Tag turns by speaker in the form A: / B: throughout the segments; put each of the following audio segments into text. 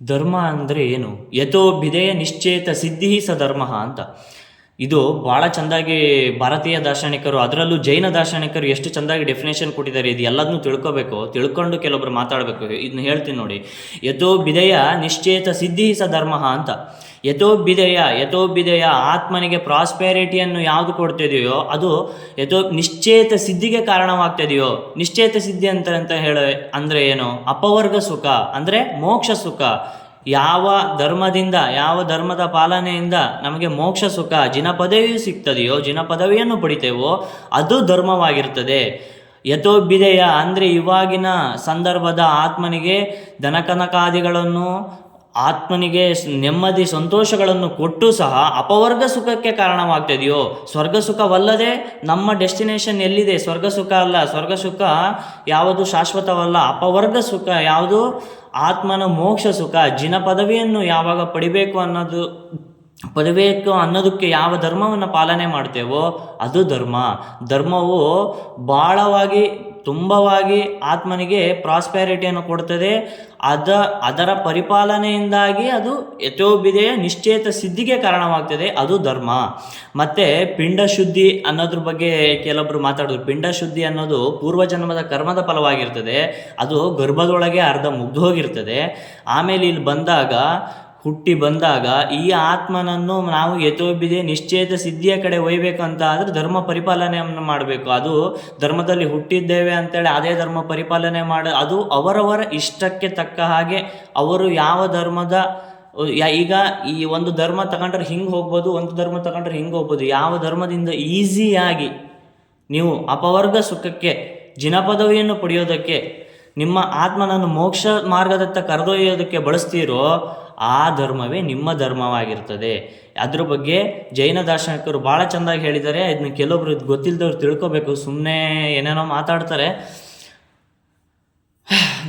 A: ಧರ್ಮ ಅಂದರೆ ಏನು? ಯಥೋ ಭಿದೆಯ ನಿಶ್ಚೇತ ಸಿದ್ಧಿ ಸ ಧರ್ಮ ಅಂತ. ಇದು ಭಾಳ ಚೆಂದಾಗಿ ಭಾರತೀಯ ದಾರ್ಶನಿಕರು, ಅದರಲ್ಲೂ ಜೈನ ದಾರ್ಶನಿಕರು ಎಷ್ಟು ಚೆಂದಾಗಿ ಡೆಫಿನೇಷನ್ ಕೊಟ್ಟಿದ್ದಾರೆ. ಇದು ಎಲ್ಲದನ್ನೂ ತಿಳ್ಕೊಬೇಕು, ತಿಳ್ಕೊಂಡು ಕೆಲವೊಬ್ರು ಮಾತಾಡಬೇಕು. ಇದನ್ನ ಹೇಳ್ತೀನಿ ನೋಡಿ. ಯಥೋ ಭಿದೆಯ ನಿಶ್ಚೇತ ಸಿದ್ಧಿ ಸ ಧರ್ಮ ಅಂತ. ಯಥೋ ಭಿದೆಯ ಆತ್ಮನಿಗೆ ಪ್ರಾಸ್ಪೆರಿಟಿಯನ್ನು ಯಾವುದು ಕೊಡ್ತಿದೆಯೋ ಅದು ನಿಶ್ಚೇತ ಸಿದ್ಧಿಗೆ ಕಾರಣವಾಗ್ತಿದೆಯೋ. ನಿಶ್ಚೇತ ಸಿದ್ಧಿ ಅಂತ ಅಂದರೆ ಏನು? ಅಪವರ್ಗ ಸುಖ ಅಂದರೆ ಮೋಕ್ಷ ಸುಖ. ಯಾವ ಧರ್ಮದ ಪಾಲನೆಯಿಂದ ನಮಗೆ ಮೋಕ್ಷ ಸುಖ, ಜಿನ ಪದವಿಯು ಸಿಗ್ತದೆಯೋ, ಜಿನ ಪದವಿಯನ್ನು ಪಡಿತೇವೋ ಅದು ಧರ್ಮವಾಗಿರ್ತದೆ. ಯಥೋಭಿದಯ ಅಂದರೆ ಇವಾಗಿನ ಸಂದರ್ಭದ ಆತ್ಮನಿಗೆ ಧನಕನಕಾದಿಗಳನ್ನು, ಆತ್ಮನಿಗೆ ನೆಮ್ಮದಿ ಸಂತೋಷಗಳನ್ನು ಕೊಟ್ಟು ಸಹ ಅಪವರ್ಗ ಸುಖಕ್ಕೆ ಕಾರಣವಾಗ್ತಿದೆಯೋ. ಸ್ವರ್ಗ ಸುಖವಲ್ಲದೆ ನಮ್ಮ ಡೆಸ್ಟಿನೇಷನ್ ಎಲ್ಲಿದೆ? ಸ್ವರ್ಗ ಸುಖ ಅಲ್ಲ. ಸ್ವರ್ಗ ಸುಖ ಯಾವುದು ಶಾಶ್ವತವಲ್ಲ. ಅಪವರ್ಗ ಸುಖ ಯಾವುದು? ಆತ್ಮನ ಮೋಕ್ಷ ಸುಖ. ಜಿನ ಪದವಿಯನ್ನು ಯಾವಾಗ ಪಡಿಬೇಕು ಅನ್ನೋದಕ್ಕೆ ಯಾವ ಧರ್ಮವನ್ನು ಪಾಲನೆ ಮಾಡ್ತೇವೋ ಅದು ಧರ್ಮ. ಧರ್ಮವು ಭಾಳವಾಗಿ ತುಂಬವಾಗಿ ಆತ್ಮನಿಗೆ ಪ್ರಾಸ್ಪೆರಿಟಿಯನ್ನು ಕೊಡ್ತದೆ. ಅದರ ಪರಿಪಾಲನೆಯಿಂದಾಗಿ ಅದು ಯಥೋಭಿದೆಯ ನಿಶ್ಚೇತ ಸಿದ್ಧಿಗೆ ಕಾರಣವಾಗ್ತದೆ. ಅದು ಧರ್ಮ. ಮತ್ತು ಪಿಂಡ ಶುದ್ಧಿ ಅನ್ನೋದ್ರ ಬಗ್ಗೆ ಕೆಲವೊಬ್ಬರು ಮಾತಾಡೋದು. ಪಿಂಡ ಶುದ್ಧಿ ಅನ್ನೋದು ಪೂರ್ವಜನ್ಮದ ಕರ್ಮದ ಫಲವಾಗಿರ್ತದೆ. ಅದು ಗರ್ಭದೊಳಗೆ ಅರ್ಧ ಮುಗ್ದು ಹೋಗಿರ್ತದೆ. ಆಮೇಲೆ ಇಲ್ಲಿ ಹುಟ್ಟಿ ಬಂದಾಗ ಈ ಆತ್ಮನನ್ನು ನಾವು ಯಥೋಭಿದೆಯ ನಿಶ್ಚೇತ ಸಿದ್ಧಿಯ ಕಡೆ ಒಯ್ಯಬೇಕು ಅಂತ ಆದರೆ ಧರ್ಮ ಪರಿಪಾಲನೆಯನ್ನು ಮಾಡಬೇಕು. ಅದು ಧರ್ಮದಲ್ಲಿ ಹುಟ್ಟಿದ್ದೇವೆ ಅಂತೇಳಿ ಅದೇ ಧರ್ಮ ಪರಿಪಾಲನೆ ಅದು ಅವರವರ ಇಷ್ಟಕ್ಕೆ ತಕ್ಕ ಹಾಗೆ ಅವರು ಯಾವ ಧರ್ಮದ ಈಗ ಈ ಒಂದು ಧರ್ಮ ತಗೊಂಡ್ರೆ ಹಿಂಗೆ ಹೋಗ್ಬೋದು, ಒಂದು ಧರ್ಮ ತಗೊಂಡ್ರೆ ಹಿಂಗೆ ಹೋಗ್ಬೋದು. ಯಾವ ಧರ್ಮದಿಂದ ಈಸಿಯಾಗಿ ನೀವು ಅಪವರ್ಗ ಸುಖಕ್ಕೆ, ಜಿನ ಪದವಿಯನ್ನು ಪಡೆಯೋದಕ್ಕೆ, ನಿಮ್ಮ ಆತ್ಮನನ್ನು ಮೋಕ್ಷ ಮಾರ್ಗದತ್ತ ಕರೆದೊಯ್ಯೋದಕ್ಕೆ ಬಳಸ್ತೀರೋ ಆ ಧರ್ಮವೇ ನಿಮ್ಮ ಧರ್ಮವಾಗಿರ್ತದೆ. ಅದ್ರ ಬಗ್ಗೆ ಜೈನ ದಾರ್ಶನಿಕರು ಭಾಳ ಚೆಂದಾಗಿ ಹೇಳಿದ್ದಾರೆ. ಇದನ್ನ ಕೆಲವೊಬ್ರು ಗೊತ್ತಿಲ್ಲದವ್ರು ತಿಳ್ಕೊಬೇಕು. ಸುಮ್ಮನೆ ಏನೇನೋ ಮಾತಾಡ್ತಾರೆ.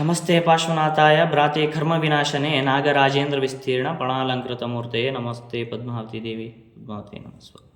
A: ನಮಸ್ತೆ ಪಾರ್ಶ್ವನಾಥಾಯ ಭ್ರಾತೆ ಕರ್ಮ ವಿನಾಶನೆ ನಾಗರಾಜೇಂದ್ರ ವಿಸ್ತೀರ್ಣ ಪ್ರಣಾಲಂಕೃತ ಮೂರ್ತೆಯೇ ನಮಸ್ತೆ ಪದ್ಮಾವತಿ ದೇವಿ ಪದ್ಮಾವತಿ ನಮಸ್ತೆ.